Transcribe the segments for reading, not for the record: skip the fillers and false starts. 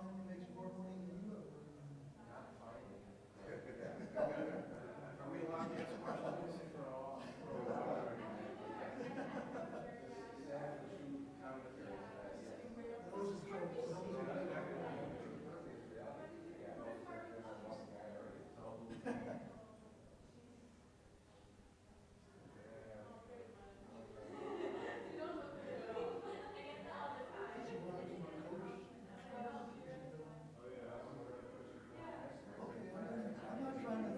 fine, he makes more money than you ever. Are we allowed to ask questions? Those is trouble. Those Okay, I'm not trying to.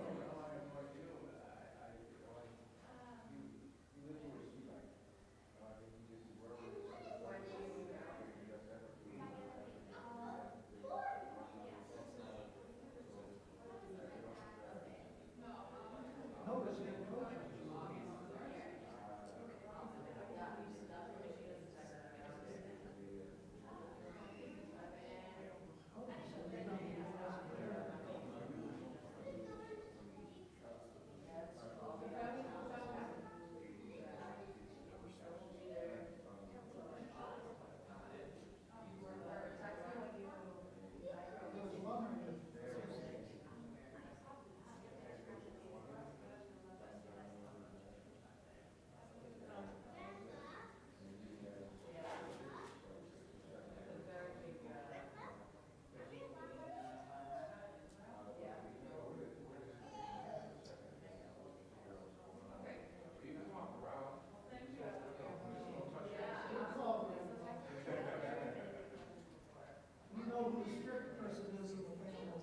No, it's the coach. I was wondering if we know who the strict person is in the family.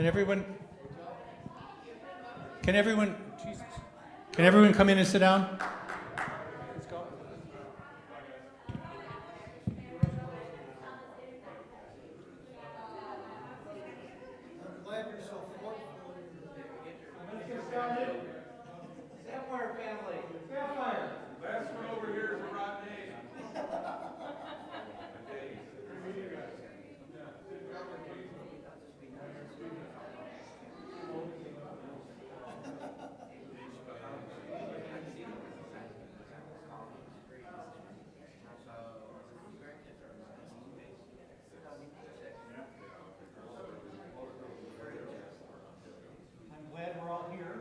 Can everyone, Jesus. Can everyone come in and sit down? Let's go. I'm glad you're so forceful. Let's get started. Sapphire family. Sapphire. Last one over here is Rod Dave. I'm glad we're all here.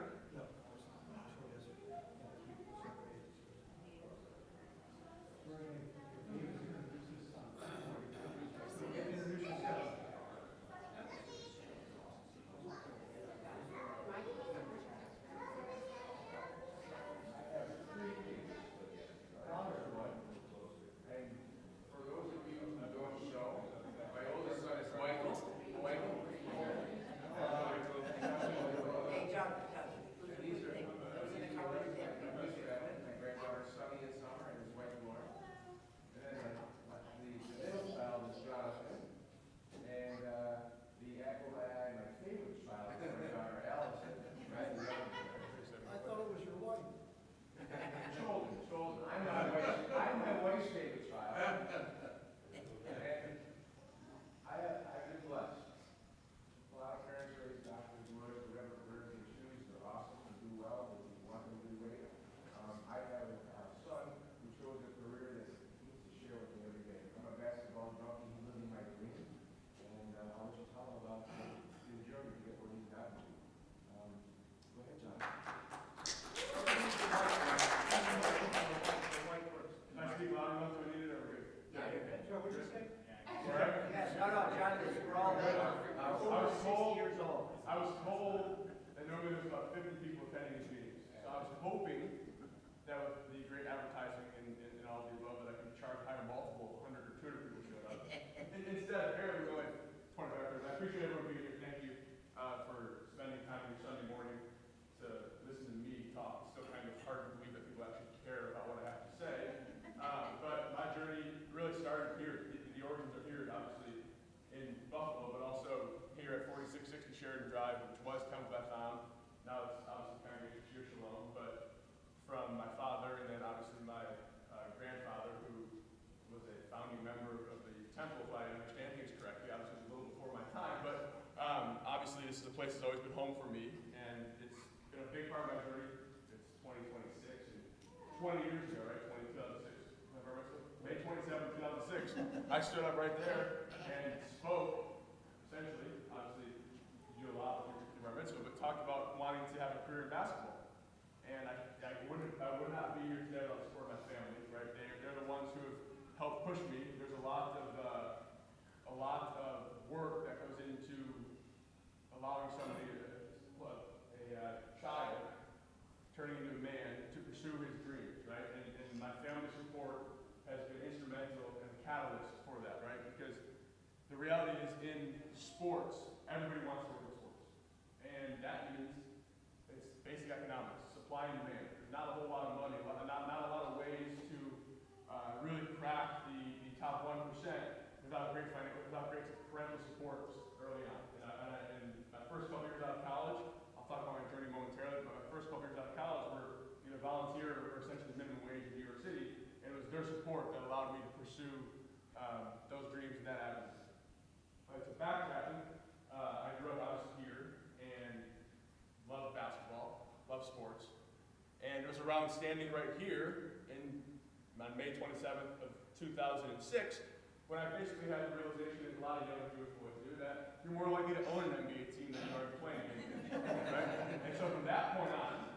For those of you who don't know, my oldest son is Michael. Michael. And these are my granddaughter Sunny in summer and his wife Lauren. And then the middle child is Jonathan. And the accolade, my favorite child, is my daughter Allison. Right? I thought it was your wife. Children. I'm my wife's favorite child. And I've been blessed. A lot of parents raise doctors, lawyers, whatever careers they choose. They're awesome and do well, but we want them to do great. I have a son who chose a career that he needs to share with me every day. I'm a basketball junkie, he's living my dream. And I'll let you tell him about the journey to get where he's gotten to. Go ahead, John. Can I speak loud enough to need it, or we're good? So what'd you say? I was told that normally there's about 50 people attending these meetings. So I was hoping that with the great advertising and all of the above, that I could charge higher multiple, 100 or 200 people showed up. And instead, apparently, we're like 25 30. I appreciate everyone being here. Thank you for spending time on your Sunday morning to listen to me talk. It's still kind of hard to believe that people actually care about what I have to say. But my journey really started here. The origins are here, obviously, in Buffalo, but also here at 4660 Sheridan Drive, which was Temple Bethlehem. Now it's obviously Congregation Sheer Shalom, but from my father and then obviously my grandfather, who was a founding member of the temple, if I understand things correctly. Obviously, it was a little before my time, but obviously this is a place that's always been home for me, and it's been a big part of my journey. It's 2026, and 20 years ago, right? 2006. May 27, 2006. I stood up right there and spoke, essentially, obviously, you do a lot with your bar mitzvah, but talked about wanting to have a career in basketball. And I would not be here today without the support of my family, right? They're the ones who have helped push me. There's a lot of work that goes into allowing somebody, a child, turning into a man to pursue his dreams, right? And my family's support has been instrumental and a catalyst for that, right? Because the reality is, in sports, everybody wants to work in sports. And that means it's basic economics, supply and demand. There's not a whole lot of money, not a lot of ways to really crack the top 1% without great parental support early on. And my first couple years out of college, I'll talk about my journey momentarily, but my first couple years out of college were either volunteer or essentially minimum wage in New York City. And it was their support that allowed me to pursue those dreams and that avenue. To backtracking, I grew up obviously here and loved basketball, loved sports. And it was around standing right here on May 27th of 2006 when I basically had the realization, as a lot of young Jewish boys do, that you're more likely to own an NBA team than you are to play an NBA team, right? And so from that point on,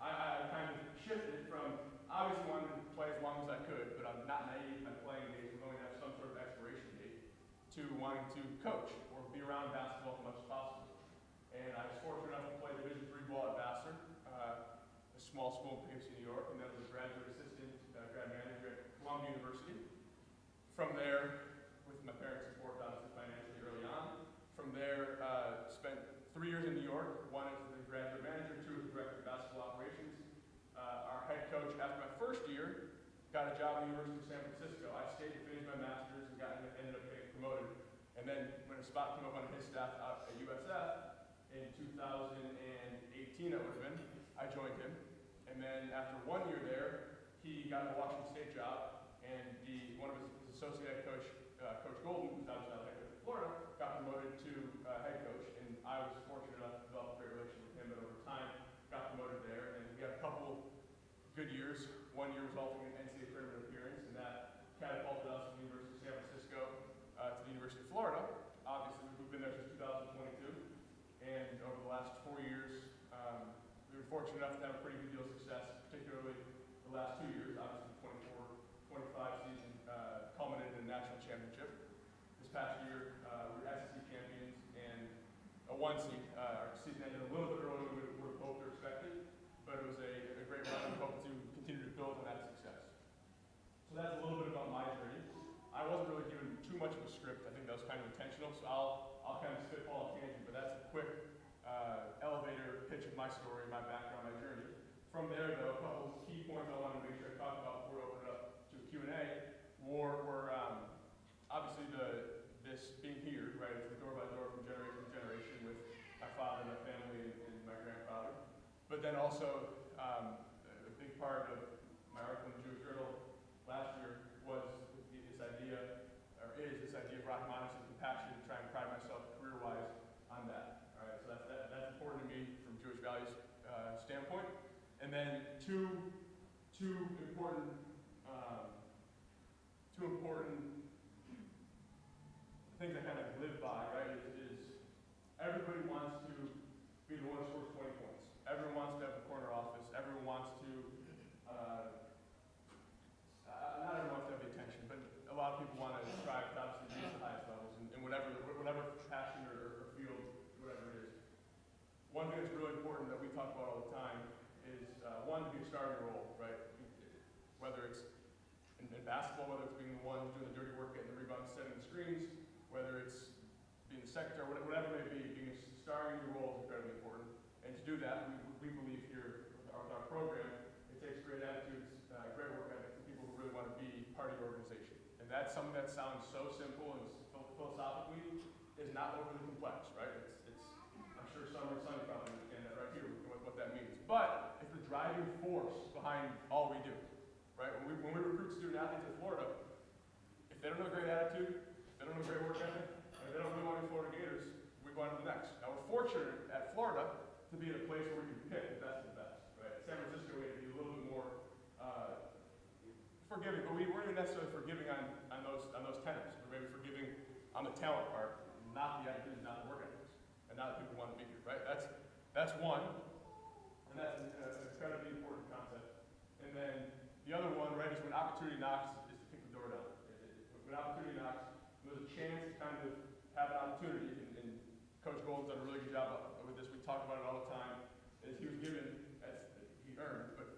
I kind of shifted from obviously wanting to play as long as I could, but I'm not naive. My playing days were going to have some sort of expiration date, to wanting to coach or be around basketball as much as possible. And I was fortunate enough to play Division III ball at Vassar, a small school in Poughkeepsie, New York, and then was a graduate assistant, grad manager at Columbia University. From there, with my parents' support, obviously financially early on, from there, spent years in New York, one as the graduate manager, two as the director of basketball operations. Our head coach, after my first year, got a job at the University of San Francisco. I stayed to finish my master's and ended up getting promoted. And then when a spot came up on his staff out at USF in 2018, it would have been, I joined him. And then after 1 year there, he got a Washington State job, and one of his associate head coach, Coach Golden, who's obviously now the head coach of Florida, got promoted to head coach, and I was fortunate enough to develop a great relationship with him, and over time, got promoted there, and we had a couple good years. 1 year resulting in NCAA tournament appearance, and that catapulted us from the University of San Francisco to the University of Florida. Obviously, we've been there since 2022, and over the last 4 years, we were fortunate enough to have a pretty good deal of success, particularly the last 2 years. Obviously, the 24-25 season culminated in a national championship. This past year, we were SEC champions and a 1 seed. Our season ended a little bit earlier than we would have hoped or expected, but it was a great run, and we hope to continue to build on that success. So that's a little bit about my journey. I wasn't really given too much of a script. I think that was kind of intentional, so I'll kind of spitball a tangent, but that's a quick elevator pitch of my story, my background, my journey. From there, though, a couple of key points I wanted to make sure I talked about before we open it up to a Q&A were obviously this being here, right? It's the door by door from generation to generation with my father, my family, and my grandfather. But then also, a big part of my article in the Jewish Journal last year was this idea, or is this idea of Rahmanis and compassion, and trying to pride myself career-wise on that. All right, so that's important to me from Jewish values standpoint. And then two important things I kind of live by, right, is everybody wants to be the one who scores 20 points. Everyone wants to have a corner office. Everyone wants to, not everyone wants to have the attention, but a lot of people want to strive to obviously reach the highest levels in whatever passion or field, whatever it is. One thing that's really important that we talk about all the time is, one, to be a star in your role, right? Whether it's in basketball, whether it's being the one doing the dirty work, getting the rebounds, setting the screens, whether it's being the secretary, whatever it may be, being a star in your role is incredibly important. And to do that, we believe here with our program, it takes great attitudes, great work ethic for people who really want to be part of your organization. And that's something that sounds so simple and philosophically is not overly complex, right? I'm sure Summer and Sunny probably understand that right here, what that means. But it's the driving force behind all we do, right? When we recruit student athletes at Florida, if they don't have a great attitude, if they don't have a great work ethic, and if they don't really want to be Florida Gators, we go on to the next. Now we're fortunate at Florida to be in a place where we can pick the best of the best, right? At San Francisco, we had to be a little bit more forgiving, but we weren't even necessarily forgiving on those tenets. We're maybe forgiving on the talent part, not the attitude, not the work ethics, and not that people want to be here, right? That's one, and that's an incredibly important concept. And then the other one, right, is when opportunity knocks, is to kick the door down. When opportunity knocks, there's a chance to kind of have an opportunity, and Coach Golden's done a really good job with this. We talk about it all the time. As he was given, as he earned, but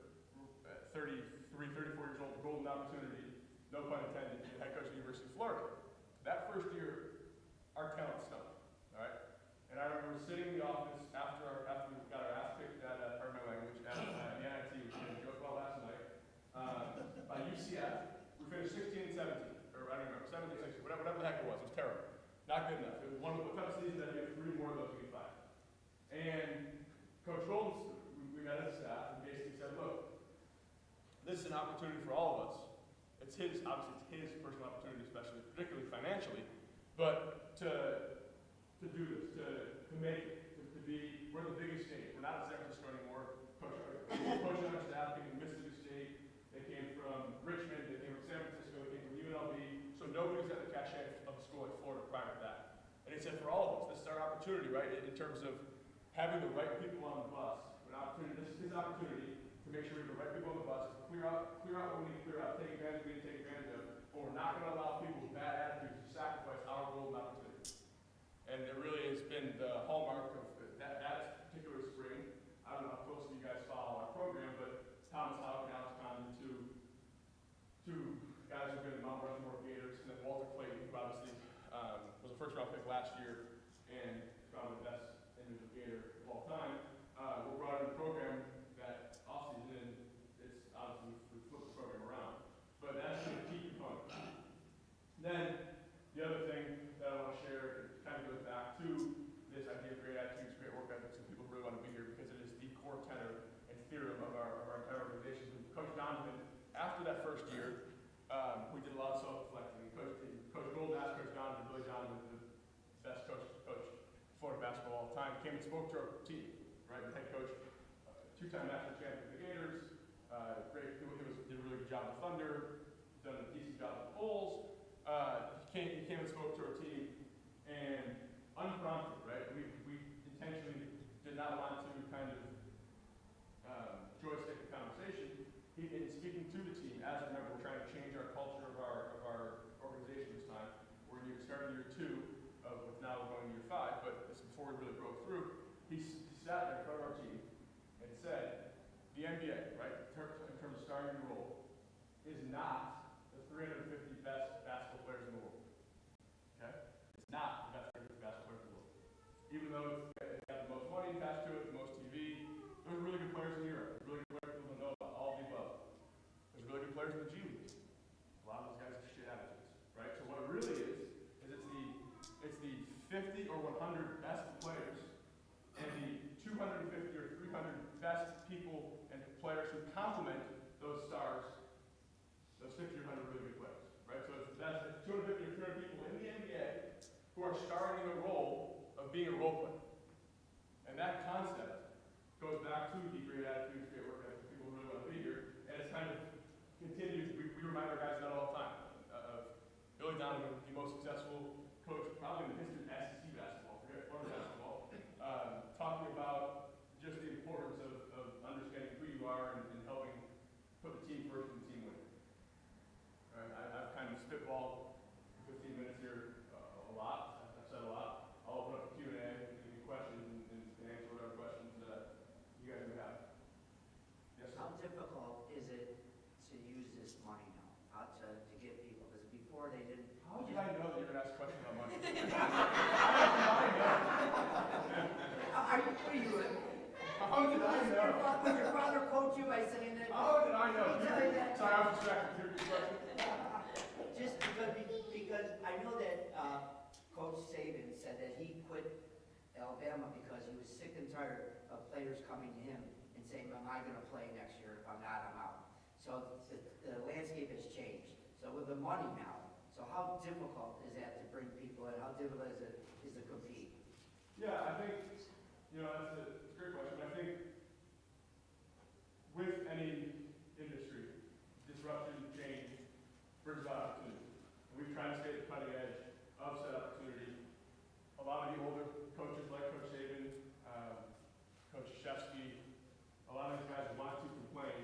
at 34 years old, the golden opportunity, no pun intended, to be head coach of the University of Florida. That first year, our talent stunk, all right? And I remember sitting in the office after we got our ass kicked at, pardon my language, at the NIT, which we had a joke about last night, by UCF. We finished 16 and 17, or I don't remember, 17, 16, whatever the heck it was terrible. Not good enough. It was one of the tough seasons that you have 3 more of those to get by. And Coach Golden, we met as a staff and basically said, look, this is an opportunity for all of us. Obviously it's his personal opportunity, especially, particularly financially, but to do this, to make it, to be, we're the biggest state. We're not in San Francisco anymore. Coaching on our staff came from Mississippi State, they came from Richmond, they came from San Francisco, they came from UNLV, so nobody's got the cachet of a school like Florida prior to that. And he said, for all of us, this is our opportunity, right, in terms of having the right people on the bus. This is his opportunity to make sure we have the right people on the bus, clear out what we need to clear out, take advantage of what we need to take advantage of, but we're not going to allow people with bad attitudes to sacrifice our golden opportunity. And it really has been the hallmark of that particular spring. I don't know how closely you guys follow our program, but Thomas Houck and Alex Condon, two guys who've been the Mount Rushmore Gators, and then Walter Clayton, who obviously was a first-round pick last year and probably the best individual Gator came and spoke to our team, right? The head coach, two-time national champion of the Gators, great, he did a really good job with Thunder, done a decent job with the Bulls. He came and spoke to our team, and unprompted, right? We intentionally did not want to kind of joystick the conversation. In speaking to the team, as remember, we're trying to change our culture of our organization this time. We're starting year 2 of what's now going to year 5, but this is before we really broke through. He sat there in front of our team and said, the NBA, right, in terms of starting your role, is not the 350 best basketball players in the world. Okay? It's not the best 350 basketball players in the world. Even though it has the most money attached to it, the most TV, there's really good players in Europe. There's really good players people don't know about, all of the above. There's really good players in the G League. A lot of those guys have shit attitudes, right? So what it really is it's the 50 or 100 best players and the 250 or 300 best people and players who complement those stars, those 50 or 100 really good players, right? So it's the best 250 or 300 people in the NBA who are starting the role of being a role player. And that concept goes back to the great attitudes, great work ethic, people who really want to be here, and it's kind of continued. We remind our guys of that all the time. Billy Donovan, the most successful coach probably in the history of SEC basketball, forget Florida basketball, talking about just the importance of understanding who you are and helping put the team first and the team win. Right? I've kind of spitballed 15 minutes here a lot. I've said a lot. I'll open up the Q&A, any questions, and answer whatever questions you guys may have. Yes, sir? How difficult is it to use this money now? How to get people? Because before they didn't. How did I know that you were going to ask a question about money? How did I know? Are you doing? How did I know? Would your father quote you by saying that? How did I know? Did he tell you that? Sorry, I was distracted. Your question. Just because I know that Coach Saban said that he quit Alabama because he was sick and tired of players coming to him and saying, "Am I going to play next year? If I'm not, I'm out." So the landscape has changed. So with the money now, so how difficult is that to bring people in? How difficult is it to compete? Yeah, I think, that's a great question. I think with any industry, disruption, change, brings about opportunity. And we've tried to stay at the cutting edge of said opportunity. A lot of the older coaches like Coach Saban, Coach Shefsky, a lot of these guys want to complain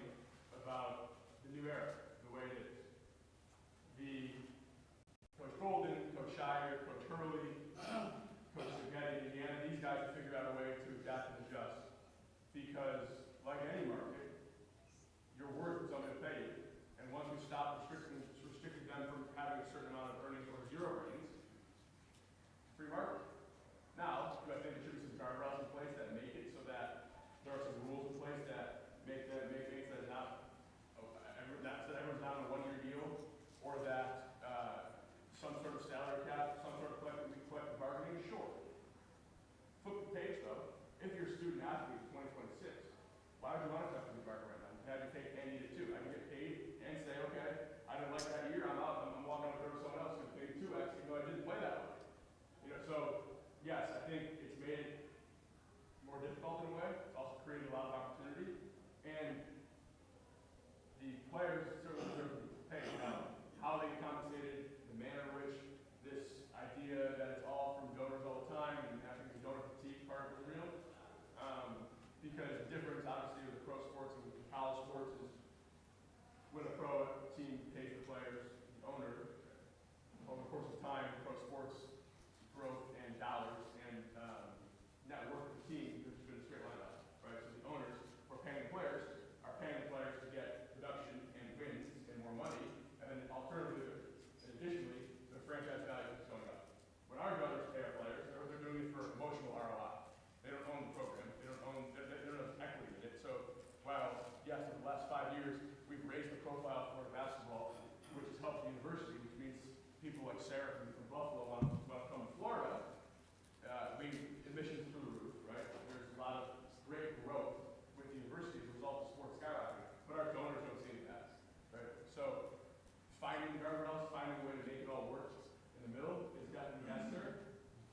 about the new era, the way it is. Coach Golden, Coach Shire, Coach Hurley, Coach Spaghetti, Indiana, these guys have figured out a way to adapt and adjust. Because, like any market, you're worth what somebody will pay you. And once we stop restricting them from having a certain amount of earnings or zero earnings, free market. Now, do I think there should be some guardrails in place that make it so that there are some rules in place that make that not that everyone's not on a one-year deal, or that some sort of salary cap, some sort of collective bargaining? Sure. Flip the page though. If you're a student athlete in 2026, why would you want a collective bargaining right now? You can have your cake and eat it too. I can get paid and say, okay, I didn't like that year, I'm out. I'm walking over to someone else who's paid 2x, even though I didn't play that way. So yes, I think it's made it more difficult in a way. It's also created a lot of opportunity, and the players certainly deserve to be paid. Now, how they get compensated, the manner in which this idea that it's all from donors all the time, and I think the donor fatigue part is real. Because the difference, obviously, with pro sports and with college sports is when a pro team pays the players, the owner, over the course of time, pro sports growth and dollars and net worth of the team, there's been a straight line up, right? So the owners who are paying the players to get production and wins and more money, and then alternatively, additionally, the franchise value is going up. When our donors pay our players, they're doing it for emotional ROI. They don't own the program. They don't have equity in it. So while, yes, in the last 5 years, we've raised the profile of Florida basketball, which has helped the university, which means people like Sarah from Buffalo want to come to Florida, admissions through the roof, right? There's a lot of great growth with the university as a result of sports skyrocketing, but our donors don't see any of that, right? So finding guardrails, finding a way to make it all work in the middle is definitely necessary,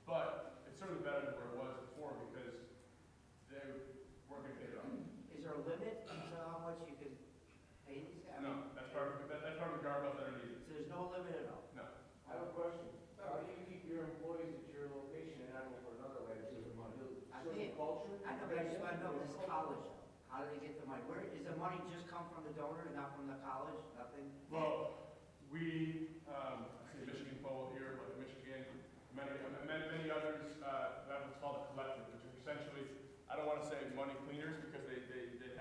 but it's certainly better than where it was before, because No, this is college. How do they get the money? Where, is the money just come from the donor, not from the college? Nothing? Well, we, I see Michigan Bowl here, but Michigan, many others, have what's called a collective, which is essentially, I don't want to say money cleaners because they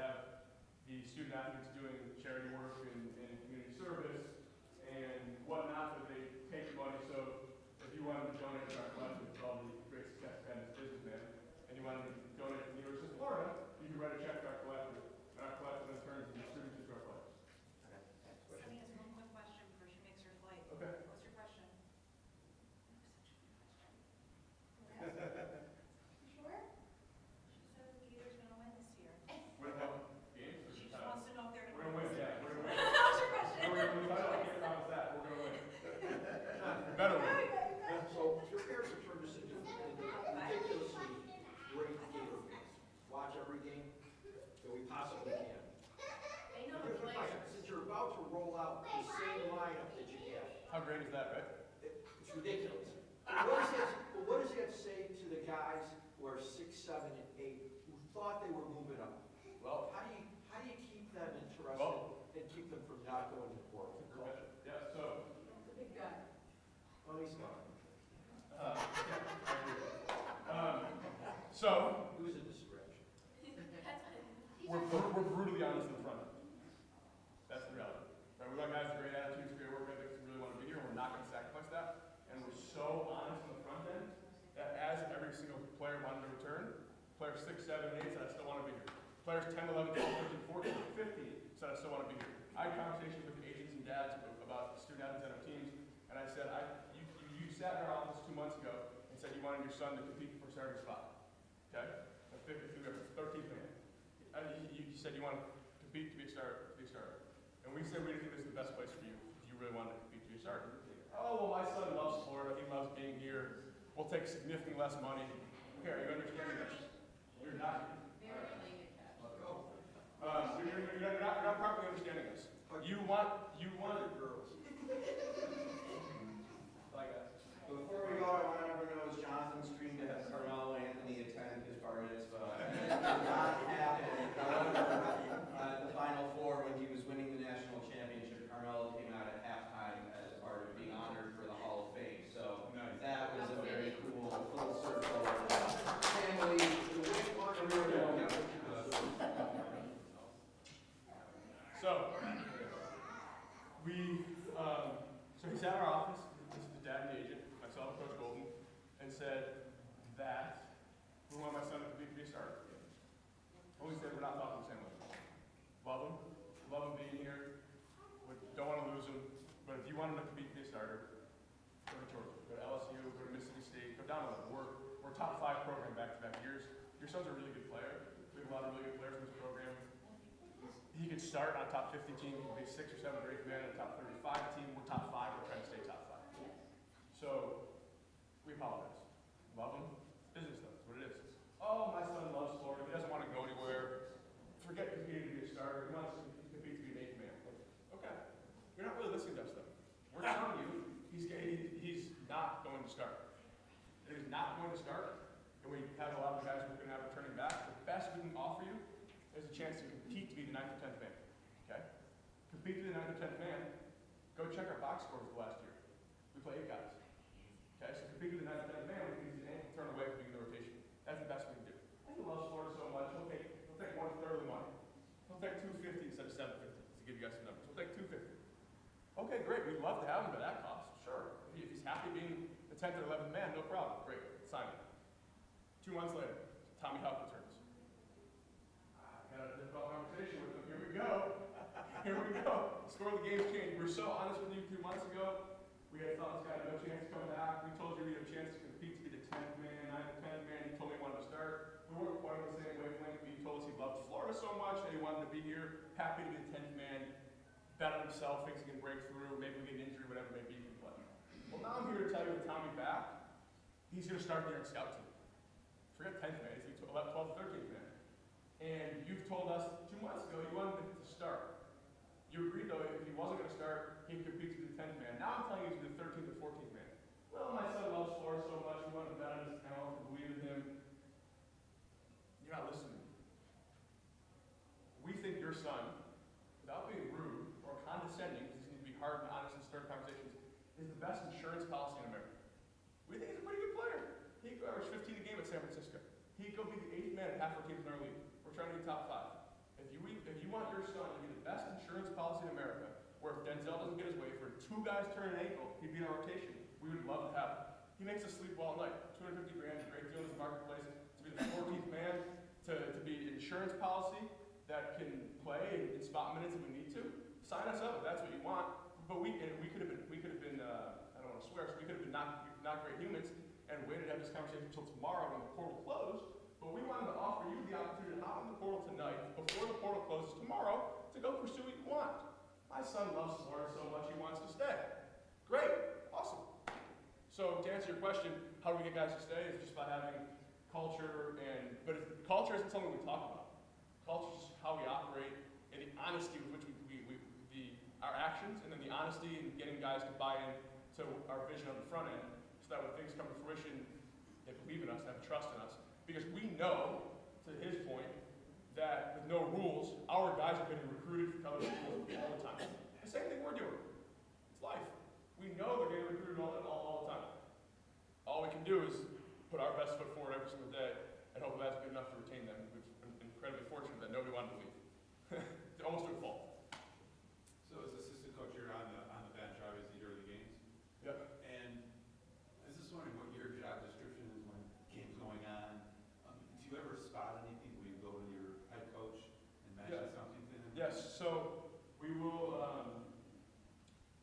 have the student athletes doing charity work and community service and whatnot, but they take the money. So if you wanted to donate to our collective, with all the great success we've had as a businessman, and you wanted to donate to the University of Florida, you can write a check to our collective, and our collective in turn distributes it to our players. Sunny has one quick question before she makes her flight. Okay. What's your question? Sure? She said the Gators gonna win this year. Win what? Games? She just wants to know if they're We're gonna gonna win, win. yeah, we're gonna win. That was your question. We're gonna win the title, I can't promise that, we're gonna win. Better win. So your parents have turned this into ridiculously great Gator fans. Watch every game that we possibly can. They know Here's the my question, players. since you're about to roll out the same lineup that you have, How great is that, right? it's ridiculous. What does that say to the guys who are 6, 7, and 8 who thought they were moving up? Well, How do you keep them interested Well- and keep them from not going to work? yeah, so, The big guy. Well, he's gone. yeah, I agree. So, He was a distraction. we're brutally honest in the front end. That's the reality. Right? We got guys with great attitudes, great work ethics, who really want to be here, and we're not going to sacrifice that. And we're so honest in the front end that as every single player wanted to return, players 6, 7, and 8 said, I still want to be here. Players 10, 11, 12, 13, 14, 15 said, I still want to be here. I had conversations with agents and dads about student athletes on our teams, and I said, you sat in our office 2 months ago and said you wanted your son to compete for a starting spot. Okay? A 13th man. You said you wanted to compete to be a starter. And we said we didn't think this is the best place for you if you really wanted to compete to be a starter. Oh, well, my son loves Florida. He loves being here. We'll take significantly less money. Okay, are you understanding this? You're not. Very elated catch. You're not properly understanding this. You want Girls. like that. Before we go, I want everyone to know it's Jonathan's dream to have Carmelo Anthony attend his bar mitzvah. And it did not happen. However, the Final Four, when he was winning the national championship, Carmelo came out at halftime as part of being honored for the Hall of Fame. So that was a very cool full circle family career. So he's at our office. This is the dad and the agent, myself and Coach Golden, and said that we want my son to be a starter. And we said we're not talking the same way. Love him being here. We don't want to lose him, but if you want him to compete to be a starter, go to Georgia, go to LSU, go to Mississippi State, go down to level. We're a top 5 program back-to-back years. Your son's a really good player. We have a lot of really good players in this program. He could start on a top 50 team. He could be 6th or 7th or 8th man on a top 35 team. We're top 5. We're trying to stay top 5. So we apologize. Love him. Business though. That's what it is. Oh, my son loves Florida. He doesn't want to go anywhere. Forget competing to be a starter. He wants to compete to be an 8th man. Okay. You're not really listening to us though. We're telling you he's not going to start. He's not going to start. And we have a lot of guys we're going to have returning back. The best we can offer you is a chance to compete to be the 9th or 10th man. Okay? Compete to be the 9th or 10th man. Go check our box scores the last year. We play 8 guys. Okay? So compete to the 9th or 10th man, which means an ankle turn away from being in the rotation. That's the best we can do. He loves Florida so much, he'll take 1/3 of the money. He'll take $250 instead of $750 to give you guys some numbers. He'll take $250. Okay, great. We'd love to have him at that cost. Sure. If he's happy being the 10th or 11th man, no problem. Great. Sign it. 2 months later, Tommy Hawk returns. Had a difficult conversation with him. Here we go. Here we go. Score of the game's changed. We were so honest with you 2 months ago. We had thought this guy had no chance to come back. We told you we had a chance to compete to be the 10th man, 9th or 10th man. He told me he wanted to start. We weren't quite on the same wavelength, but he told us he loved Florida so much that he wanted to be here, happy to be the 10th man, bet on himself, thinks he can break through, maybe we get an injury, whatever it may be, he can play. Well, now I'm here to tell you with Tommy back, he's going to start the year on scout team. Forget 10th man, he's 11th, 12th, 13th man. And you've told us 2 months ago you wanted him to start. You agreed, though, if he wasn't going to start, he'd compete to be the 10th man. Now I'm telling you he's the 13th or 14th man. Well, my son loves Florida so much, we want to bet on his talent and believe in him. You're not listening. your son, without being rude or condescending, because these need to be hard and honest and stern conversations, is the best insurance policy in America. We think he's a pretty good player. He could average 15 a game at San Francisco. He could be the 8th man at half our teams in our league. We're trying to get top 5. If you want your son to be the best insurance policy in America, where if Denzel doesn't get his way for 2 guys turning an ankle, he'd be in our rotation, we would love to have him. He makes us sleep well at night. 250 grand is a great deal in the marketplace. To be the 14th man, to be an insurance policy that can play in spot minutes if we need to, sign us up if that's what you want. But we could have been I don't want to swear, so we could have been not great humans and waited to have this conversation until tomorrow when the portal closed. But we wanted to offer you the opportunity to hop in the portal tonight before the portal closes tomorrow to go pursue what you want. My son loves Florida so much he wants to stay. Great, awesome. So to answer your question, how do we get guys to stay? It's just by having culture but culture isn't something we talk about. Culture is just how we operate and the honesty with which our actions, and then the honesty in getting guys to buy in to our vision on the front end, so that when things come to fruition, they believe in us, they have trust in us. Because we know, to his point, that with no rules, our guys are getting recruited for college schools all the time. The same thing we're doing. It's life. We know they're getting recruited all the time. All we can do is put our best foot forward every single day, and hope that's good enough to retain them. We've been incredibly fortunate that nobody wanted to leave. Almost to a fault. So as assistant coach, you're on the bench, obviously, during the games. Yep. And I was just wondering what your job description is when games going on. Do you ever spot anything where you go to your head coach and mention something to him? Yes, so we will,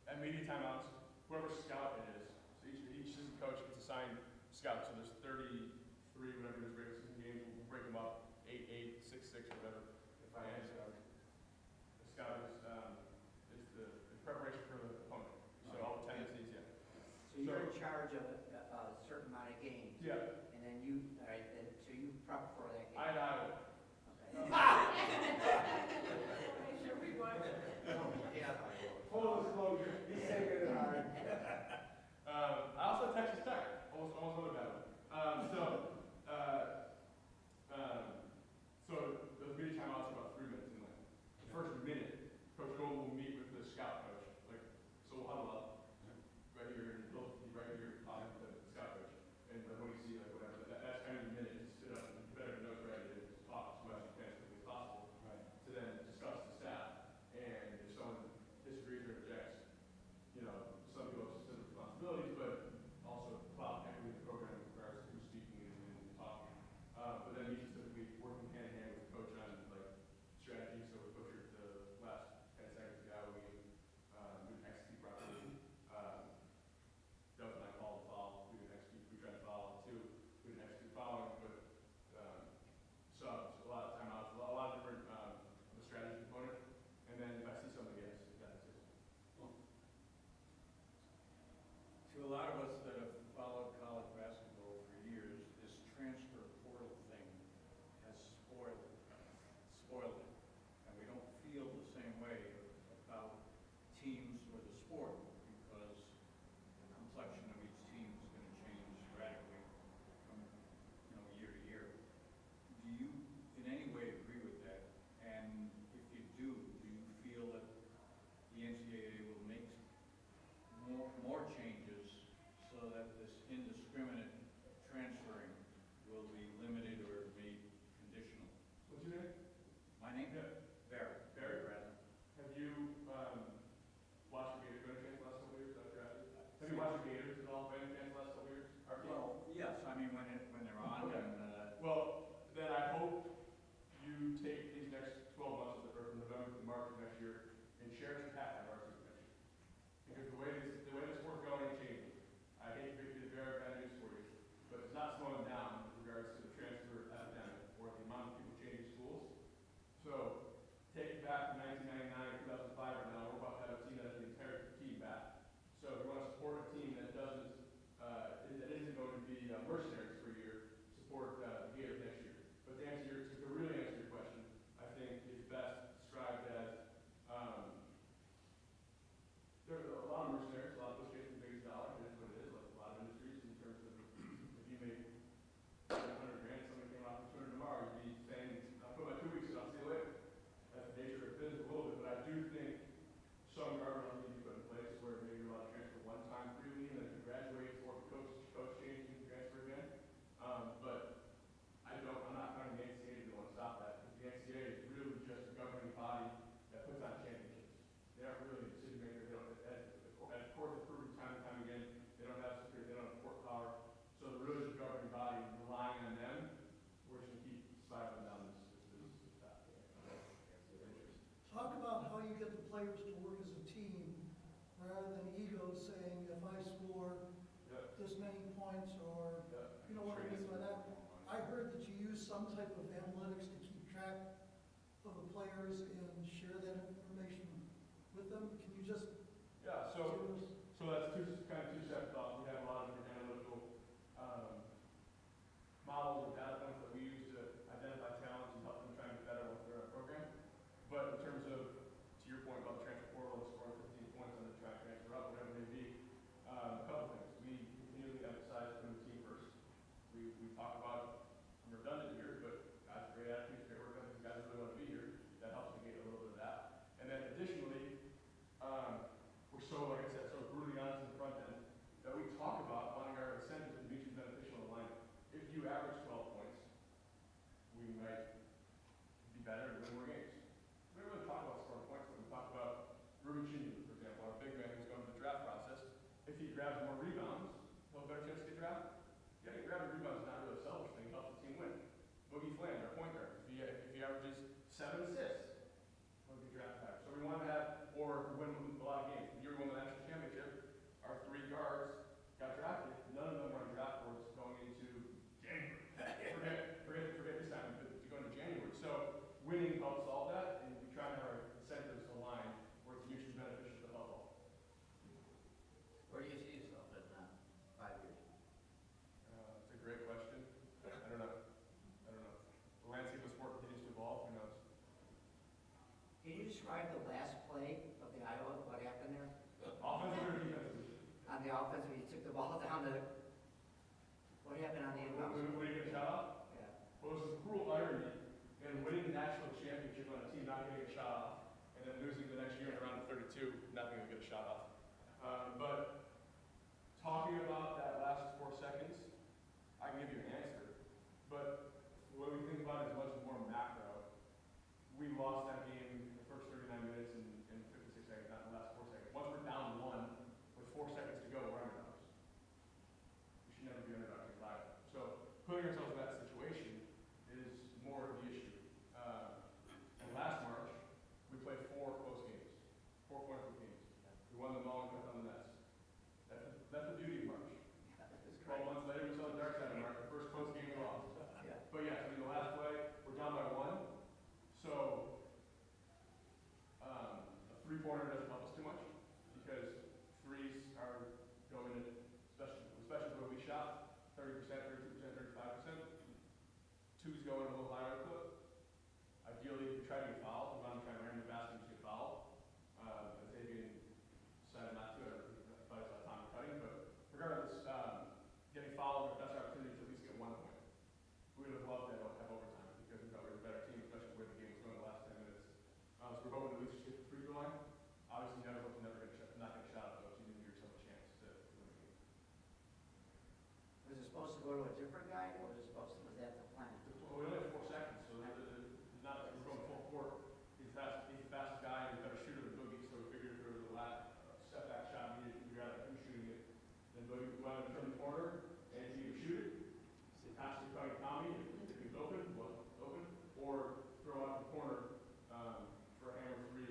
at media timeouts, whoever scout it is, so each assistant coach gets assigned scouts. So there's 33, whatever it is, regular season games, we'll break them up, 8, 6, or whatever, if I am scout. The scout is the preparation for the opponent, so all the tendencies, yeah. So you're in charge of a certain amount of games? Yeah, And then you, all right, so you prep for that game? I Okay. Make sure we watch it. Yeah. Full disclosure, he's taking it hard. I also had Texas Tech, almost another bad one. So those media timeouts are about 3 minutes in length. The first minute, Coach Gold will meet with the scout coach, so we'll huddle up right here, and he'll be right here, videos saying if I score Yeah, this many points or, yeah. you know what I mean by that? I heard that you use some type of analytics to keep track of the players and share that information with them. Can you just Yeah, give so us? that's kind of two separate thoughts. We have a lot of different analytical models and data points that we use to identify talents and help them try and get better with their program. But in terms of, to your point about the transfer portal and scoring 15 points on the track transfer up, whatever it may be, a couple things. We continually emphasize putting the team first. We talk about, I'm redundant here, but guys, great attitudes, great work ethic, guys really want to be here. That helps negate a little bit of that. And then additionally, we're so, like I said, so brutally honest in the front end that we talk about wanting our incentives to be mutually beneficial in alignment. If you average 12 points, we might be better and win more games. We don't really talk about scoring points, but we talk about Ruben Chinyu, for example, our big man who's going through the draft process. If he grabs more rebounds, he'll have a better chance to get drafted. Getting grabbing rebounds is not really a selfish thing, it helps the team win. Boogie Fland, our point guard, if he averages 7 assists, he'll get drafted back. So we want to have, or win a lot of games. The year we won the national championship, our 3 guards got drafted. None of them were on draft boards going into January. forget this time, but to go into January. So winning helps solve that, and we try to have our incentives aligned where it's mutually beneficial to help all. Where do you see yourself in 5 years? It's a great question. I don't know. The landscape of sport continues to evolve. Who knows? Can you describe the last play of the Iowa, what happened there? Offensive or defensive? On the offense, when you took the ball down to, what happened on the inbounds? When you get a shot off? Yeah. Well, there's a cruel irony in winning the national championship on a team not getting a shot off, and then losing the next year in around 32, not being able to get a shot off. But talking about that last 4 seconds, I can give you an answer. But when we think about it as much more macro, we lost that game the first 39 minutes and 56 seconds, not the last 4 seconds. Once we're down 1 with 4 seconds to go, we're underdogs. We should never be underdogs in life. So putting ourselves in that situation is more of the issue. And last March, we played 4 close games, 4-point games. We won them all and cut on the nets. That's the beauty of March. 12 months later, we saw the dark side of March. Our first close game we lost. Yeah. But yes, in the last play, we're down by 1. So a 3-pointer doesn't help us too much because 3s are going in, especially where we shot 30%, 32%, 35%. 2s go in a little higher clip. Ideally, if you try to get fouled, we want to try and ram the basket and just get fouled. But they've been decided not to. I thought it's time cutting, but regardless, getting fouled, that's our opportunity to at least get 1 point. We would have loved to have overtime because we thought we were a better team, especially where the game was going the last 10 minutes. So we're hoping to at least just get the free throw line. Obviously, never hope to not get a shot, but you didn't give yourself a chance to win the game. Was it supposed to go to a different guy, or was it supposed to, was that the plan? Well, we only have 4 seconds, so not we're going full court. He's the fastest guy, and he's a better shooter than Boogie, so we figured if there was a step back shot needed to figure out who's shooting it. Then Boogie would want to turn the corner, and he would shoot it. Pass to Tommy, if he was open, or throw out the corner for a hammer 3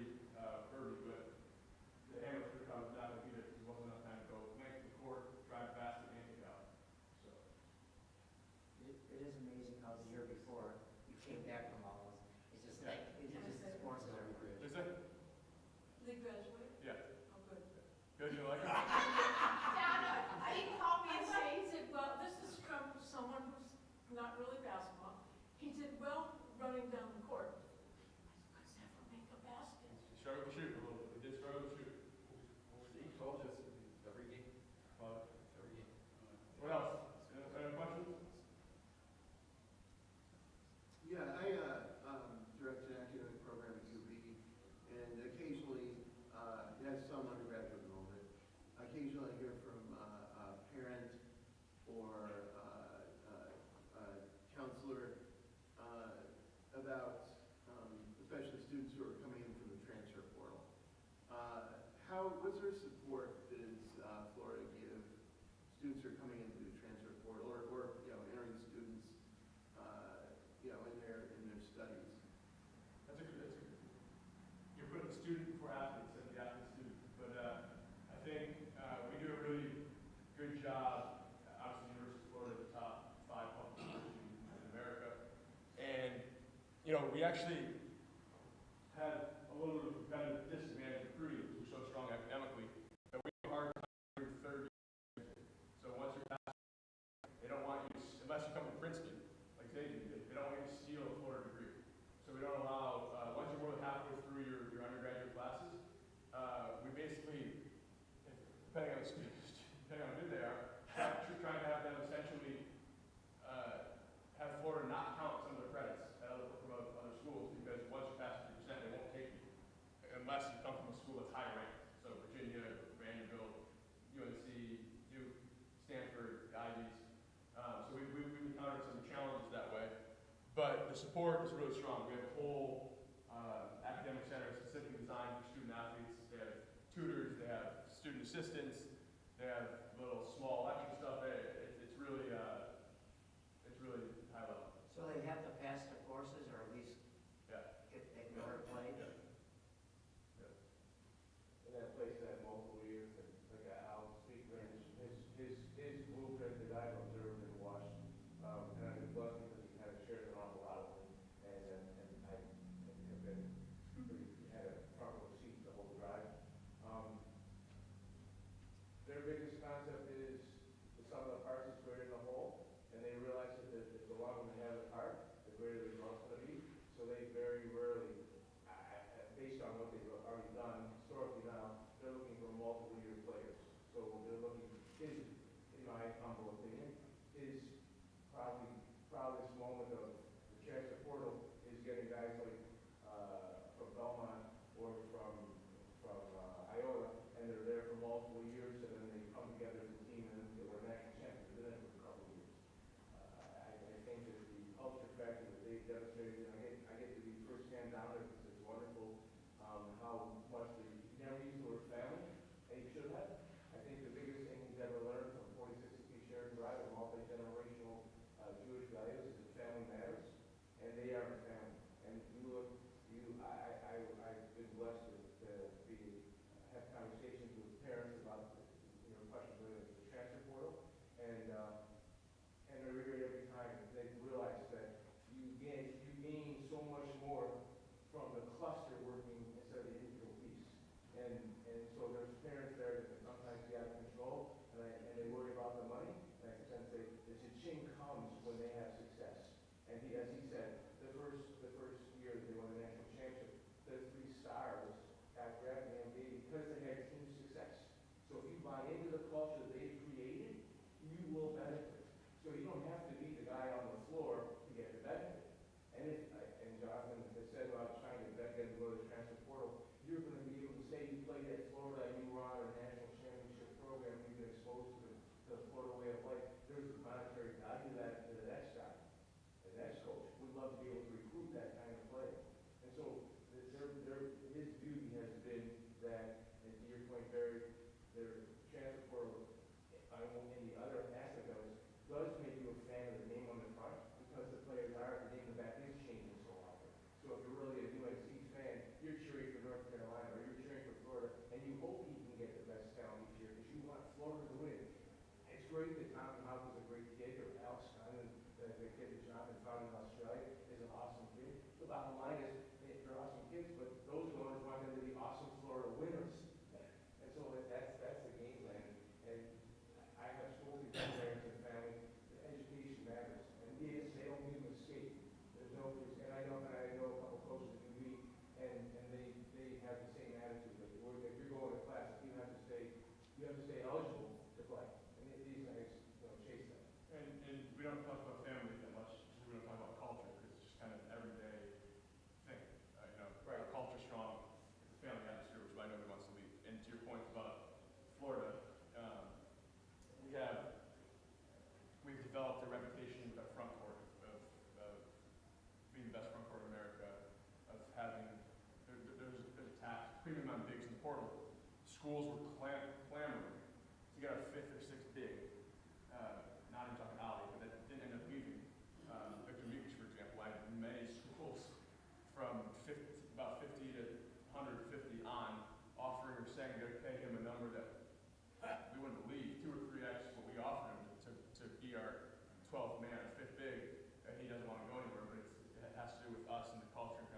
Kirby, but the hammer 3 was not going to beat it because there wasn't enough time to go length of the court, drive the basket, and kick out. So. It is amazing how the year before you came back from all those. It's just like, it's just sports is everywhere. Lisa? They graduated? Yeah. Oh, good. Good, you like it? Dad, he called me and he said, well, this is from someone who's not really basketball. He did well running down the court. I said, could never make a basket. Struggled to shoot a little bit. We did struggle to shoot. He told us every game. But Every game. what else? Any questions? Yeah, I direct an academic program at UB, and occasionally, it has some undergraduate enrollment. Occasionally I hear from a parent or counselor about, especially students who are coming in from the transfer portal. What sort of support does Florida give students who are coming into the transfer portal, or entering students, in their studies? That's a good. You're putting the student before athlete instead of the athlete student. But I think actually had a little bit of a competitive disadvantage in recruiting because we're so strong academically that we have a hard time doing third year. So once you're past, they don't want you to, unless you come from Princeton, like they do, they don't want you to steal a Florida degree. So we don't allow, once you're more than halfway through your undergraduate classes, we basically, depending on the student, depending on who they are, trying to have them essentially have Florida not count some of their credits from other schools, because once you pass 50%, they won't take you unless you come from a school that's high ranked. So Virginia, Vanderbilt, UNC, Duke, Stanford, Ivies. So we've encountered some challenges that way, but the support is really strong. We have a whole academic center specifically designed for student athletes. They have tutors, they have student assistants, they have little small extra stuff. It's really high level. So they have to pass the courses, or at least Yeah. they can learn to play? In that place that multiple years, and like I'll speak for his blueprint that I've observed and watched, and I've been blessed because he kind of shares an awful lot of them, and I have been had a front row seat the whole drive. Their biggest concept is the sum of the parts is greater than the whole, and they realize that the longer they have the part, the greater the result's going to be. So they very rarely, based on what they've already done historically now, they're looking for multiple year players. So they're looking, in my humble opinion, his probably proudest moment of the transfer portal is getting guys like from Belmont or from Iowa, and they're there for multiple years, and then they come together as a team, and they were national champions. They're there for a couple of years. I think that the culture factor that they've demonstrated, and I get to be firsthand down there because it's wonderful how much they never use the word family, and you should have. I think the biggest thing he's ever learned from 46 shared drive of multi-generational Jewish values is that family matters, and they are a family. And I've been blessed to have conversations with parents about questions related to the transfer portal, and they're really every time they realize that you gain so much more from the cluster working instead of the individual piece. And so there's parents there that sometimes get out of control, and they worry about the money, and I can say the cha-ching comes when they have success. And as he said, the first year that they won the national championship, the 3 stars got drafted in the NBA because they had team success. So if you buy into the culture that they've created, you will benefit. So you don't have to be the guy on the floor to get the benefit. And Jonathan has said about trying to get them to go to the transfer portal, you're going to be able to say you played at Florida and you were on a national championship program, you've been exposed to the Florida way of life. There's a monetary value to that guy. And that's coach. We'd love to be able to recruit that kind of player. And so his beauty has been that, and to your point, Barry, their transfer portal, in the other aspect of it, does make you a fan of the name on the front, because the players are, the name on the back is changing so often. So if you're really a UNC fan, you're cheering for North Carolina, or you're cheering for Florida, and you hope he can get the best talent each year, because you want Florida to win. It's great that Jonathan House is a great kid, or Alex Stein, the kid that Jonathan found in Australia, is an awesome kid. The bottom line is, they're awesome kids, but those owners want them to be awesome Florida winners. And so that's the game plan. And I have spoken to parents and family, education matters. And yes, they don't make a mistake. There's no, and I know a couple coaches that you meet, and they have the same attitude. Like, if you're going to class, you have to stay eligible to play. And these guys, chase that. And we don't talk about family that much, because we don't talk about culture, because it's just kind of an everyday thing. Right. Our culture's strong, it's a family atmosphere, which is why nobody wants to leave. And to your point about Florida, we've developed a reputation with our front court of being the best front court in America, of having, there's a tax, premium on bigs in the portal. Schools were clamoring to get our 5th or 6th big, not even talking alley, but that didn't end up leaving. Victor Meekers, for example, I had many schools from about 50 to 150 on offering or saying they'd pay him a number that we wouldn't believe, 2 or 3x what we offered him to be our 12th man, 5th big, and he doesn't want to go anywhere, but it has to do with us and the culture and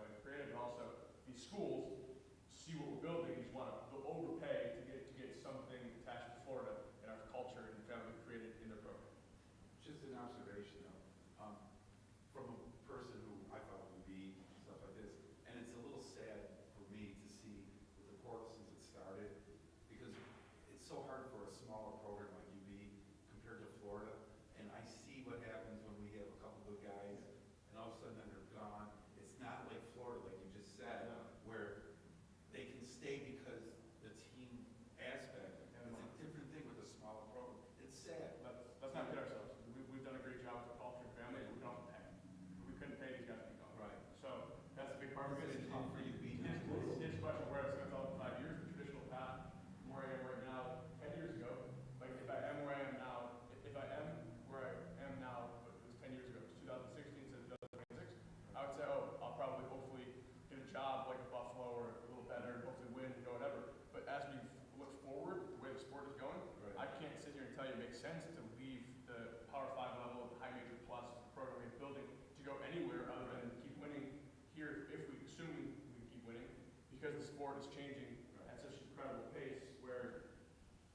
assuming we can keep winning, because the sport is changing at such an incredible pace where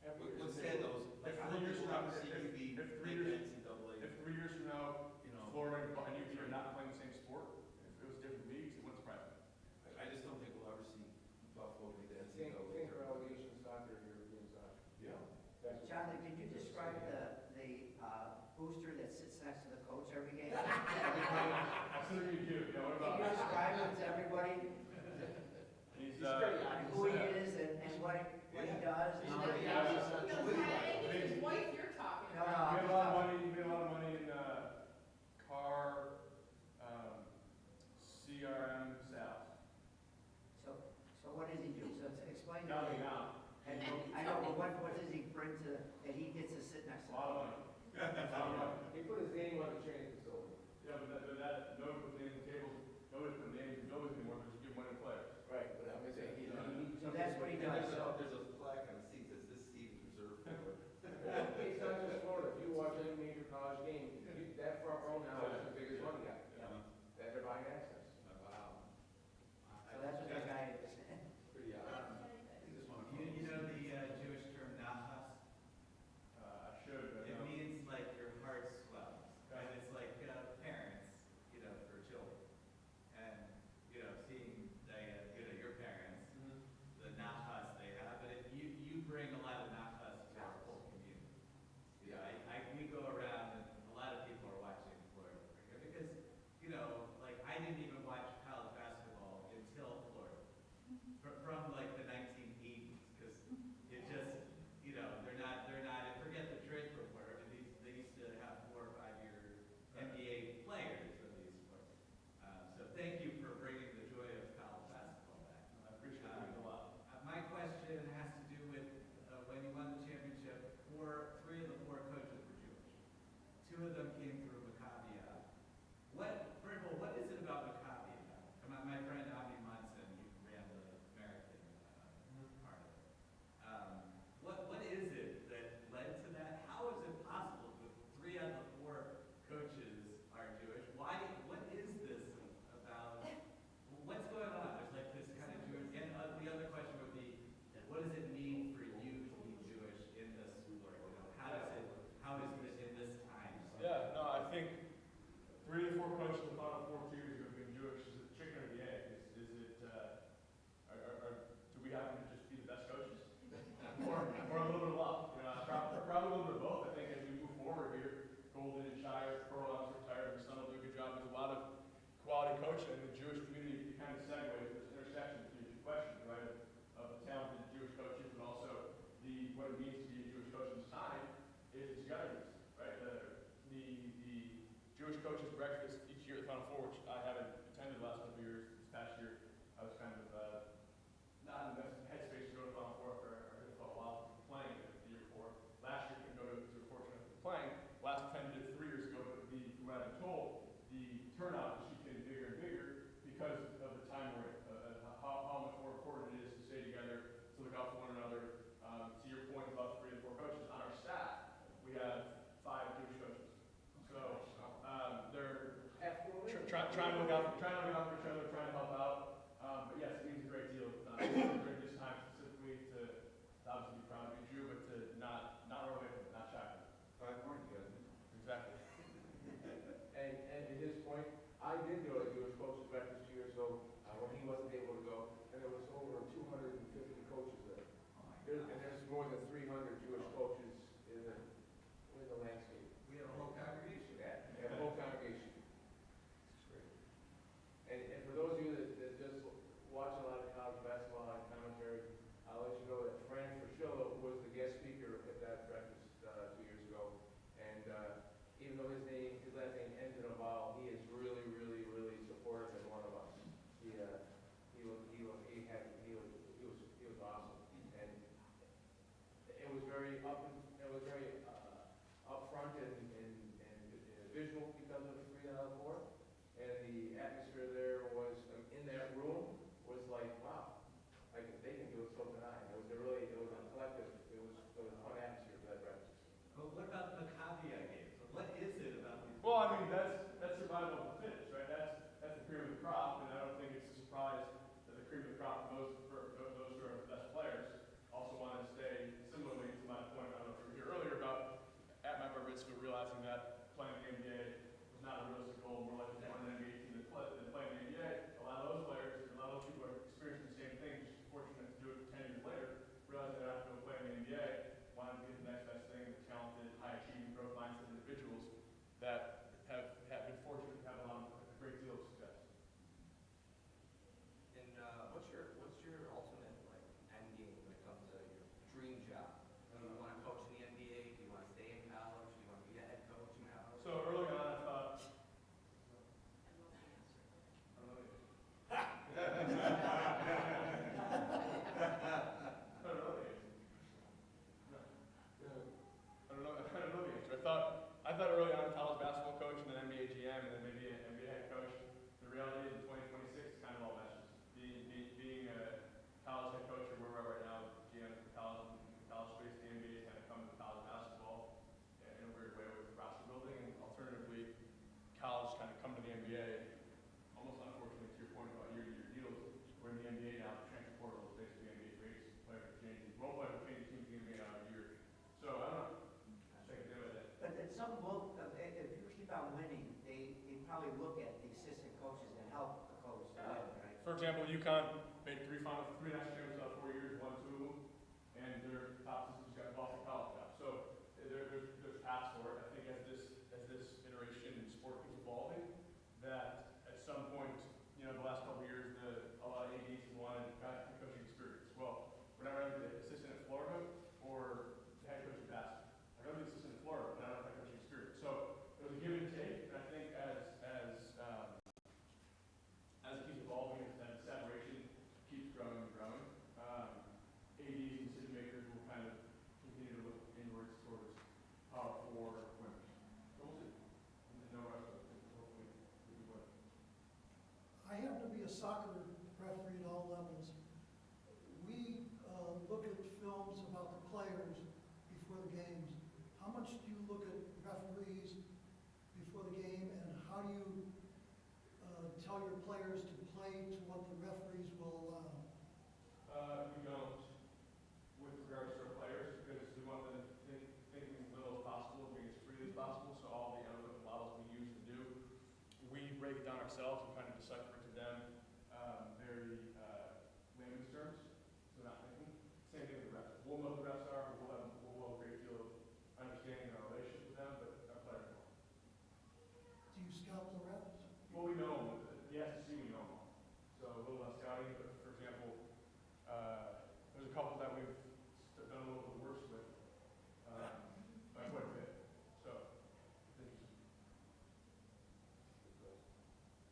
every Let's say those, like, I don't think we'll ever see you be if 3 make years, NCAA, if 3 years from now, you know. Florida and UP are not playing the same sport, if it was different leagues, it wouldn't surprise me. I just don't think we'll ever see Buffalo make the Think NCAA. relegation soccer, European soccer. Yeah. That's what- Jonathan, can you describe the booster that sits next to the coach every game? That's what you do, you know, what Can you about? describe it to everybody, He's, pretty who he is and what he does? He's and- pretty I think it's his wife you're talking No, about. We made a lot of money, we made a lot of money in, car, CRM sales. So what does he do? So explain to Nothing me. now. And I know, but what does he bring to, that he gets to sit next A to? lot of money. A lot of money. He put his name on the training facility. Yeah, but that, nobody put names on the table, nobody put names in buildings anymore, but just give money to players. Right, but I'm saying, he. So that's what he And does. there's a plaque on the seat that says this seat is reserved for. It's not just Florida, if you watch any major college game, that front row now is the biggest money guy, that they're buying access. Wow. So that's what that guy is. Pretty odd. I just want to. You know the Jewish term nachas? I should, but It no. means like your heart swells, and it's like parents, you know, for children. And, you know, seeing you know, your parents, the nachas they have, but you bring a lot of nachas to our whole community. You know, we go around and a lot of people are watching Florida over here because, you know, like I didn't even watch college basketball until Florida. From like the 1980s, because it just, you know, forget the transfer portal, I mean, they used to have 4 or 5 year NBA players for these sports. So thank you for bringing the joy of college basketball back. I appreciate it a lot. My question has to do with when you won the championship, 3 of the 4 coaches were Jewish. 2 of them came through Maccabi. First of all, what is it about Maccabi? My friend Avi Munson, he ran the American part of it. What is it that led to that? How is it possible that 3 out of the 4 coaches are Jewish? What is this about? What's going on? There's like this kind of Jewish, and the other question would be, what does it mean for you to be Jewish in this sport? You know, how is it in this time? Yeah, no, I think 3 of the 4 coaches in the final 4 years have been Jewish. Is it chicken or the egg? Is it, do we happen to just be the best coaches? or a little bit of luck? You know, probably a little bit of both. I think as we move forward here, Golden and Shire, Pearl obviously retired, my son will do a good job. There's a lot of quality coaching in the Jewish community. It kind of segues this intersection between 2 questions, right? Of the talented Jewish coaches, but also what it means to be a Jewish coach in this time is togetherness, right? The Jewish coaches breakfast each year at the Final Four, which I haven't attended the last couple of years. This past year, I was kind of not in the best headspace to go to the Final Four after I took a while from playing the year before. Last year, couldn't go to the fortunate of playing. Last attended it 3 years ago, but from what I've been told, the turnout is just getting bigger and bigger because of the time we're in, how much more important it is to stay together, to look out for one another. To your point about 3 and 4 coaches on our staff, we have 5 Jewish coaches. So they're trying to look out for each other, trying to help out. But yes, it means a great deal during this time specifically to obviously be proud to be a Jew, but to not run away from it, not shy from it. 5 more, you guys. Exactly. And to his point, I did go to Jewish coaches breakfast 2 years ago, when he wasn't able to go, and there was over 250 coaches there. There's more than 300 Jewish coaches in the landscape. We have a whole congregation. Yeah, we have a whole congregation. And for those of you that just watch a lot of college basketball and commentary, I'll let you know that Frank Fraschillo was the guest speaker at that breakfast 2 years ago. And even though his last name ends in a vowel, he is really, really, really supportive and one of us. He was awesome. And it was very upfront and visual because of 3 out of 4. And the atmosphere there was, in that room, was like, wow, like they can do it, so can I. It was a collective, it was a fun atmosphere for that breakfast. But what about the Maccabi games? What is it about these? Well, I mean, that's survival of the fittest, right? That's the cream of the crop, and I don't think it's a surprise dream job? Do you want to coach in the NBA? Do you want to stay in college? Do you want to be a head coach in college? So early on, I thought, I don't know. I don't know the answer. No. I don't know. I don't know the answer. I thought early on college basketball coach and then NBA GM and then maybe an NBA head coach. The reality is in 2026 kind of all meshes. Being a college head coach or where we're at right now, GM for college space, the NBA has kind of come to college basketball in a weird way with roster building, and alternatively, college kind of come to the NBA. Almost unfortunately, to your point about year-to-year deals, we're in the NBA now. The transfer portal is basically NBA rates. Players are changing. Role players are changing teams in the NBA now every year. So I don't know. Check it out. But then some will, if you keep on winning, they probably look at the assistant coaches and help the coach to win, right? For example, UConn made three national championships out of 4 years, won 2 of them, and their top assistants got Boston College jobs. So there's paths for it. I think as this iteration in sport keeps evolving, that at some point, the last couple of years, a lot of ADs have wanted coaching experience. Well, we're not running the assistant at Florida or the head coach at basketball. I run the assistant at Florida, but I don't have head coaching experience. So there's a give and take, and I think as it keeps evolving and the separation keeps growing and growing, ADs and decision makers will kind of continue to look inwards towards power forward women. So we'll see. And no rush, but hopefully we will. I happen to be a soccer referee at all levels. We look at films about the players before the games. How much do you look at referees before the game, and how do you tell your players to play to what the referees will allow? We don't, with regards to our players, because we want them to think as little as possible, being as freely as possible. So all the analytical models we use to do, we break it down ourselves and kind of decipher it to them very layman's terms. So not thinking. Same thing with the refs. We'll know who the refs are. We'll have a great deal of understanding in our relationship with them, but our players won't. Do you scout the refs? Well, we know them. The SEC, we know them. So a little less scouting, but for example, there's a couple that we've done a little bit worse with by quite a bit. So, it's interesting.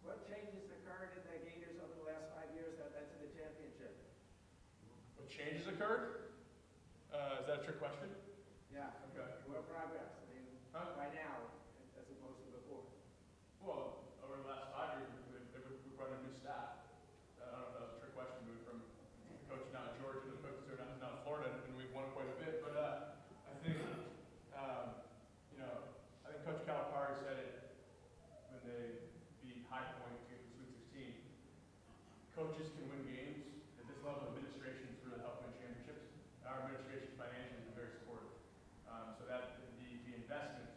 What changes occurred in the Gators over the last 5 years that led to the championship? What changes occurred? Is that a trick question? Yeah. Okay. What progress? I mean, Huh? by now, as opposed to before. Well, over the last 5 years, we brought in new staff. I don't know if that was a trick question. We went from coach down at Georgia to coach to now Florida, and we've won quite a bit. But I think, I think Coach Calipari said it when they beat High Point to get to the Sweet 16. Coaches can win games at this level. Administration is really helping win championships. Our administration financially has been very supportive. So that the investment,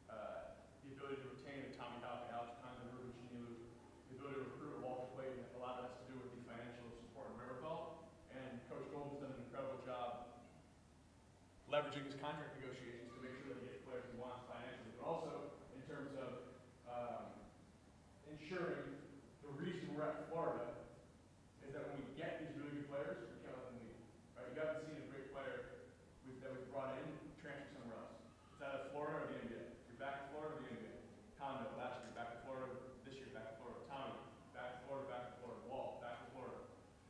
the ability to retain Tommy Hawk, Alex Condon, Ruben Chinilu, the ability to recruit Walter Clayton, a lot of that's to do with the financial support and wherewithal. And Coach Golden's done an incredible job leveraging his contract negotiations to make sure that he gets players he wants financially, but also in terms of ensuring the reason we're at Florida is that when we get these really good players, we can't let them leave. Right? You haven't seen a great player that we've brought in transfer somewhere else. It's either Florida or the NBA. You're back to Florida or the NBA. Condo last year, back to Florida. This year, back to Florida. Tommy, back to Florida, back to Florida. Wall, back to Florida.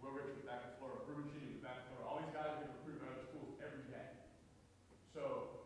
Will Richard, back to Florida. Ruben Chinilu, back to Florida. All these guys get recruited by other schools every day. So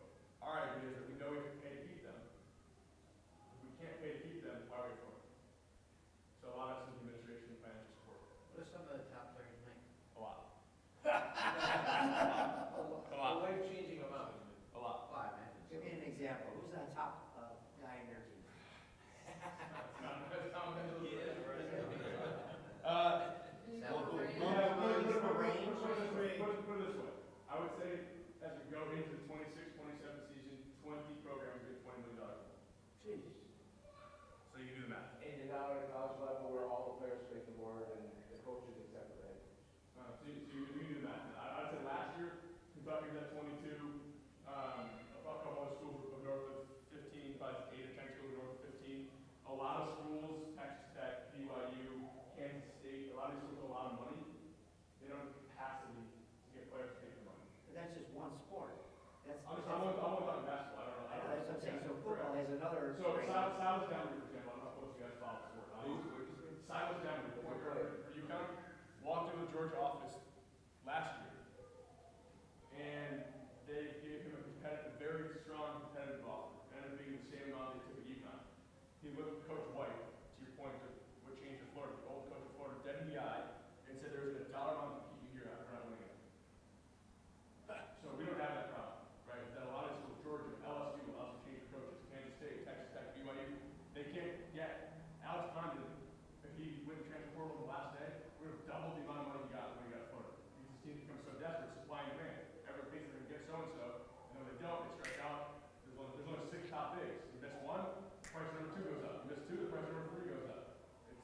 Georgia office last year, and they gave him a very strong competitive offer. It ended up being the same amount they took at UConn. He looked at Coach White, to your point of what changed in Florida, the old coach of Florida, dead in the eye, and said there isn't a dollar amount to keep you here after not winning it. So we don't have that problem, right? That a lot of schools, Georgia, LSU will also change their coaches, Kansas State, Texas Tech, BYU, they can't get Alex Condon, if he went to transfer portal on the last day, we would have doubled the amount of money he got when he got Florida. Because his team becomes so desperate, supply and demand. Everyone thinks they're going to get so-and-so, and when they don't, they strike out. There's only 6 top bigs. You miss one, price number 2 goes up. You miss 2, the price number 3 goes up. It's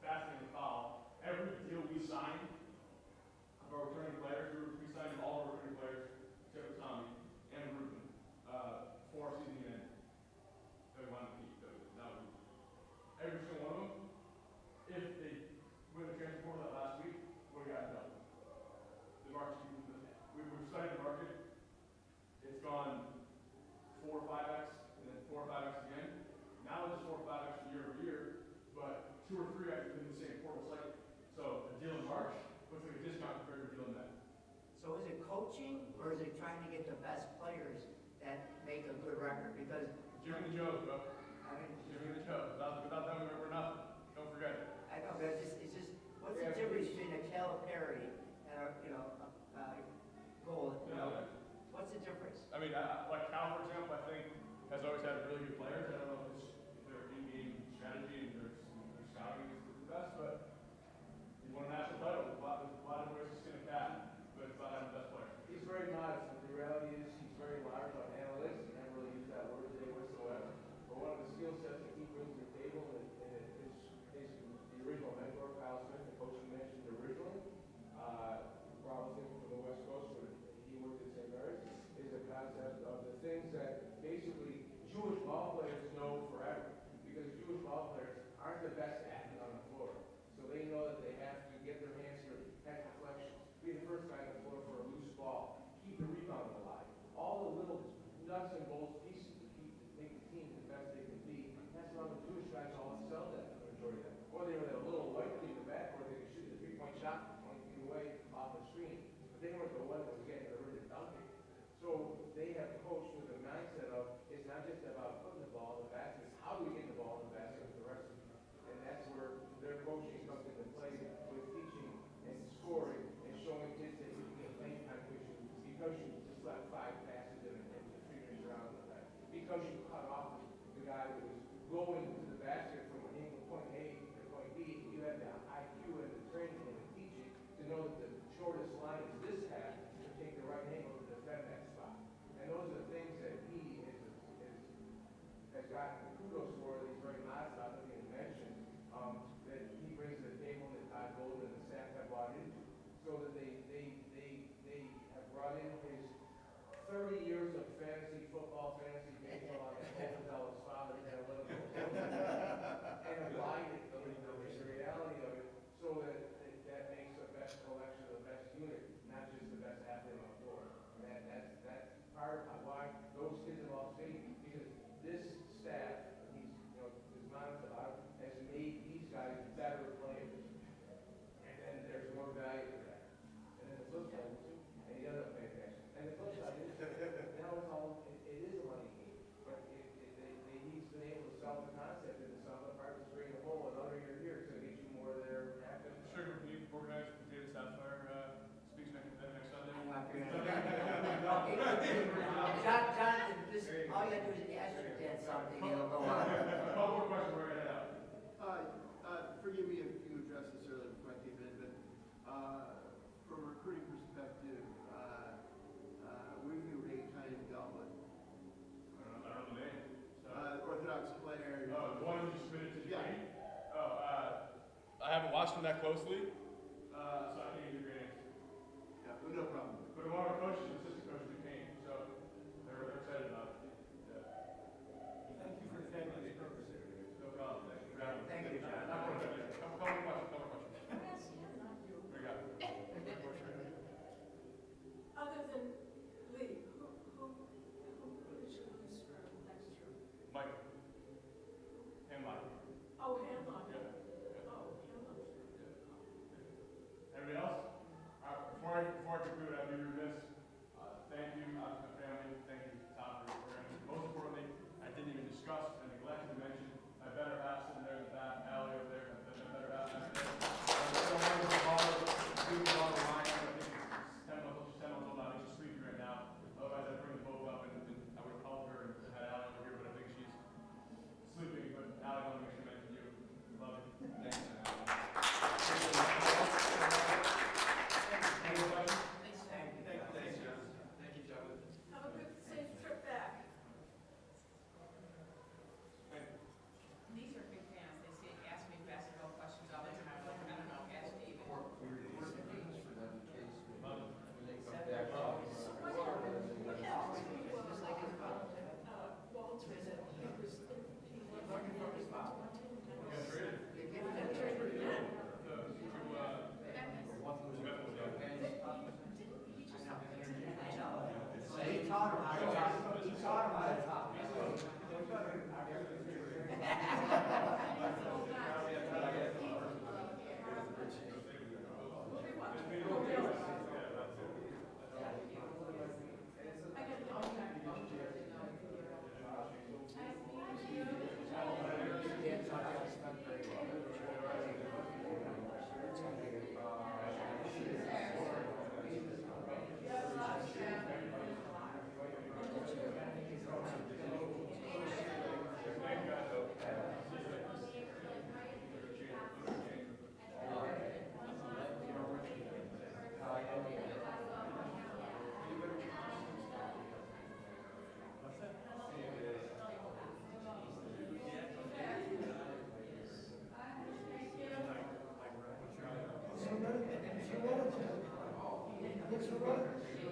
fascinating to follow. Every deal we sign of our returning players, we signed all our returning players, except for Tommy and Ruben, before our season ended. They wanted to keep those. Not Ruben. Every single one of them, if they win the transfer portal that last week, would have gotten double. The market, we've studied the market. It's gone 4 or 5x, and then 4 or 5x again. Now it's 4 or 5x year over year, but 2 or 3x within the same portal cycle. So a deal in March looks like a discount compared to a deal in May. So is it coaching, or is it trying to get the best players that make a good record? Because, Jimmy the Joes, bro. I mean, Jimmy the Joes. Without them, we're nothing. Don't forget it. I know, but it's just, what's the difference between a Calipari and a, goal, what's the difference? I mean, like Cal, for example, I think has always had really good players. I don't know if their in-game strategy and their scouting is the best, but he won a national title with a lot of ways to skin a cat, but it's about having the best player. He's very modest, but the reality is he's very large on analytics. He never really used that word today whatsoever. But one of the skill sets that he brings to the table, and it's basically the original mentor, Kyle Smith, the coach you mentioned originally, probably from the West Coast, where he worked at St. Mary's, is a concept of the things that basically Jewish ball players know forever. Because Jewish ball players aren't the best athlete on the floor. So they know that they have to get their hands to head deflections, be the first guy on the floor for a loose ball, keep the rebound alive. All the little nuts and bolts pieces to make the team the best they can be. That's why the Jewish guys all excel at, the majority of them. Or they were that little white kid in the back where they could shoot the 3-point shot from 20 feet away off the screen. But they weren't the one that was getting the rid of dunking. So they have coached with a mindset of it's not just about putting the ball in the basket, it's how do we get the ball in the basket with the rest of them. And that's where their coaching comes into play with teaching and scoring and showing kids that you can get lane time because you just left 5 passes and 3 minutes around the time. Because you cut off the guy that was going to the basket from point A to point B, you had the IQ and the training and the teaching to know that the shortest line is this half to take the right angle to defend that spot. And those are the things that he has gotten kudos for, that he's very modest about, that he mentioned, that he brings to the table that Todd Golden and the staff have brought into. So that they have brought in his 30 years of fantasy football, fantasy baseball, and tell his father and analytical and applied it to the reality of it, so that makes the best collection, the best unit, not just the best athlete on the floor. And that's part of why those kids have all stayed, because this staff, his mindset has made these guys better players. And then there's more value to that. And then the flip side is, and he does have fantastic. And the flip side is, now it's all, it is a money game. But he's been able to sell the concept into some of the partners bring the whole, another year here, it's going to get you more of their active. Sure, we organized the Data Sapphire speaks next Sunday. I'm not doing Jonathan, this, all you gotta do is ask your dad something, and it'll go on. One more question, we're gonna head out. Forgive me if you addressed this earlier before I came in, but from a recruiting perspective, where do you rate Tiny Goblin? I don't know the name. So. Orthodox player. Oh, the one you submitted to the Yeah. game? Oh, I haven't watched him that closely, so I can't give you a great answer. Yeah, well, no problem. But one of our coaches, assistant coaches, who came, so they're excited about it. Yeah. Thank you for your family service. No problem. Thank you for having me. Thank you, John. Couple more questions. I'm asking him, not you. Here we go. Other than Lee, who is your list for next year? Mike. And Mike. Oh, Hanlon. Yeah. Oh, Hanlon. discussed and neglected to mention, my better half sitting there in the back, alley over there, my better half back there. So I was involved with all the line, I think she's 10 months old, I think she's sleeping right now. Otherwise I'd bring the both up and I would have called her and had Allie over here, but I think she's sleeping, but Allie, I want to make sure I mention you. Love you. Thanks. Any more questions? Thanks, John. Thank you, John. Have a good, safe trip back. These are big fans. They say, ask me basketball questions all the time. Like, I don't know, ask David. He taught him how to talk. He taught him how to talk. Serenity. Serenity.